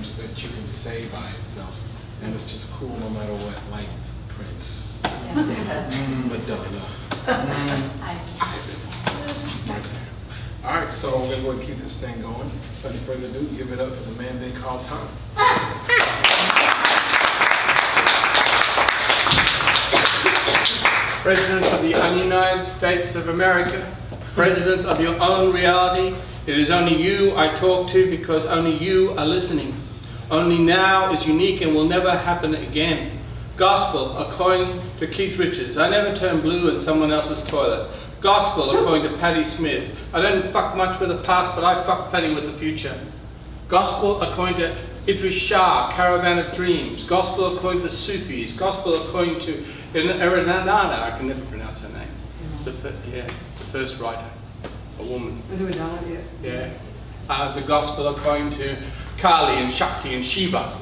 language that you can say by itself, and it's just cool no matter what, like Prince, Madonna, Ivan, right there. All right, so we're gonna go and keep this thing going. Without any further ado, give it up for the man they call Thom. Presidents of the United States of America, presidents of your own reality, it is only you I talk to because only you are listening. Only now is unique and will never happen again. Gospel, according to Keith Richards, I never turn blue in someone else's toilet. Gospel, according to Patti Smith, I don't fuck much with the past, but I fuck plenty with the future. Gospel, according to Idris Shah, Caravan of Dreams. Gospel, according to the Sufis. Gospel, according to Eranana, I can never pronounce her name. The first writer, a woman. Yeah. The Gospel, according to Kali and Shakti and Shiva.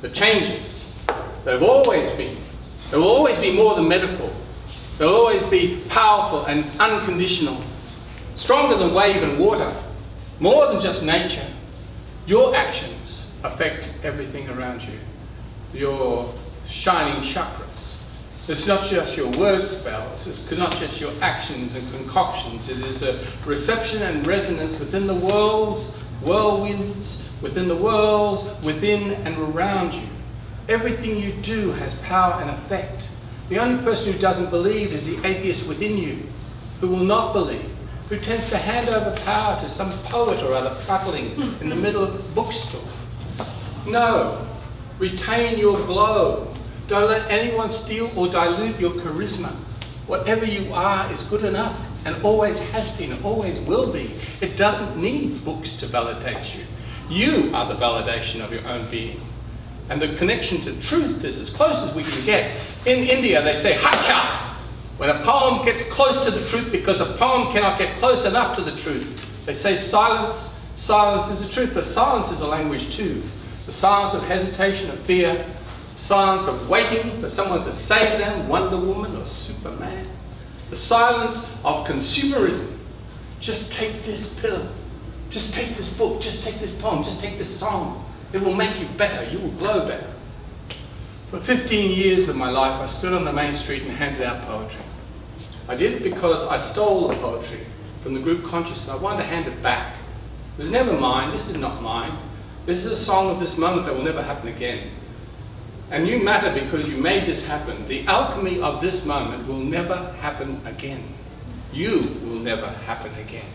The changes. They've always been. There will always be more than metaphor. There will always be powerful and unconditional. Stronger than wave and water. More than just nature. Your actions affect everything around you. Your shining chakras. It's not just your word spells, it's not just your actions and concoctions. It is a reception and resonance within the worlds, whirlwinds, within the worlds, within and around you. Everything you do has power and effect. The only person who doesn't believe is the atheist within you, who will not believe, who tends to hand over power to some poet or other prattling in the middle of a bookstore. No, retain your glow. Don't let anyone steal or dilute your charisma. Whatever you are is good enough and always has been and always will be. It doesn't need books to validate you. You are the validation of your own being. And the connection to truth is as close as we can get. In India, they say, hacha! When a poem gets close to the truth because a poem cannot get close enough to the truth. They say silence, silence is the truth, but silence is a language too. The silence of hesitation, of fear, silence of waiting for someone to save them, Wonder Woman or Superman. The silence of consumerism. Just take this pill, just take this book, just take this poem, just take this song. It will make you better, you will glow better. For 15 years of my life, I stood on the main street and handed out poetry. I did it because I stole the poetry from the group conscious and I wanted to hand it back. It was never mine, this is not mine. This is a song of this moment that will never happen again. And you matter because you made this happen. The alchemy of this moment will never happen again. You will never happen again.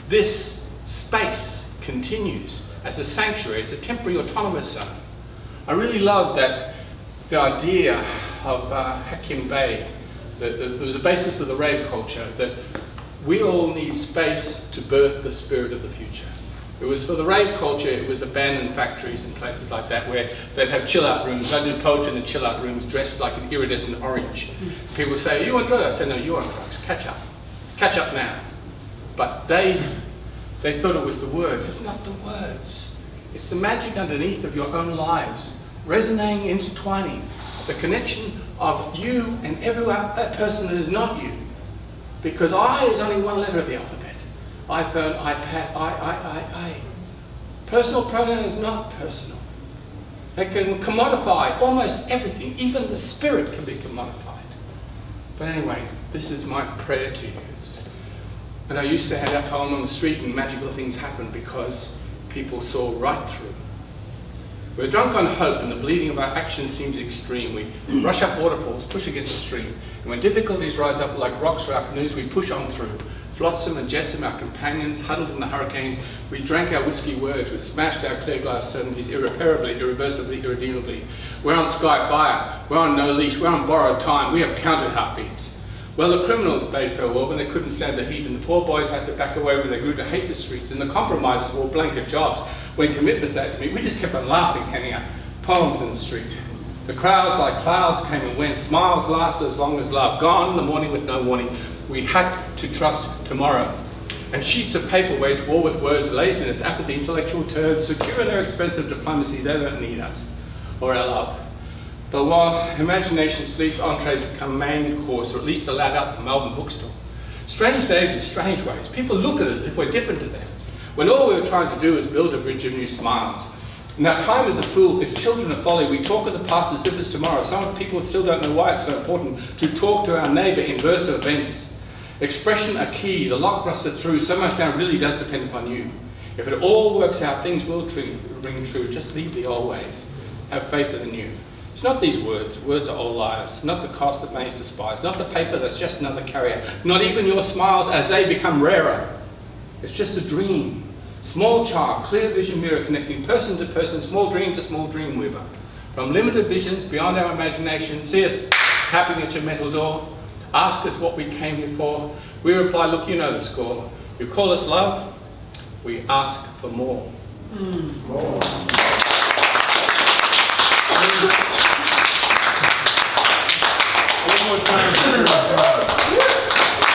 This space continues as a sanctuary, as a temporary autonomous zone. I really love that the idea of Hakim Bey, that it was the basis of the rave culture, that we all need space to birth the spirit of the future. It was for the rave culture, it was abandoned factories and places like that where they'd have chill-out rooms. I did poetry in the chill-out rooms dressed like an iridescent orange. People say, are you on drugs? I said, no, you're on drugs. Catch up. Catch up now. But they thought it was the words. It's not the words. It's the magic underneath of your own lives, resonating, intertwining, the connection of you and every that person that is not you. Because I is only one letter of the alphabet. iPhone, iPad, I. Personal pronoun is not personal. They can commodify almost everything. Even the spirit can be commodified. But anyway, this is my prayer to you. And I used to hand out poem on the street and magical things happened because people saw right through. We're drunk on hope and the bleeding of our actions seems extreme. We rush up waterfalls, push against a stream. And when difficulties rise up like rocks for our canoes, we push on through. Flotsam and jetsam, our companions, huddled in the hurricanes, we drank our whiskey words, we smashed our clear glass certainties irreparably, irreversibly, irredeemably. We're on sky fire, we're on no leash, we're on borrowed time, we have counted heartbeats. Well, the criminals bade farewell when they couldn't stand the heat, and the poor boys had to back away when they grew to hate the streets, and the compromisers wore blanket jobs. When commitments had to meet, we just kept on laughing, handing out poems in the street. The crowds like clouds came and went, smiles lasted as long as love. Gone in the morning with no warning, we had to trust tomorrow. And sheets of paper wage war with words, laziness, apathy, intellectual turds, secure in their expensive diplomacy, they don't need us, or our love. But while imagination sleeps, entrees become main course, or at least allowed out at the Malvern bookstore. Strange days with strange ways. People look at us as if we're different to them, when all we were trying to do was build a bridge of new smiles. Now, time is a fool, it's children of folly. We talk of the past as if it's tomorrow. Some of people still don't know why it's so important to talk to our neighbour in verse of events. Expression a key, the lock rusted through. So much now really does depend upon you. If it all works out, things will ring true. Just leave the old ways. Have faith in the new. It's not these words. Words are all liars. Not the cost that many despise. Not the paper that's just another carrier. Not even your smiles as they become rarer. It's just a dream. Small child, clear vision mirror connecting person to person, small dream weaver. From limited visions beyond our imagination, see us tapping at your mental door. Ask us what we came here for. We reply, look, you know the score. You call us love, we ask for more. More. One more time.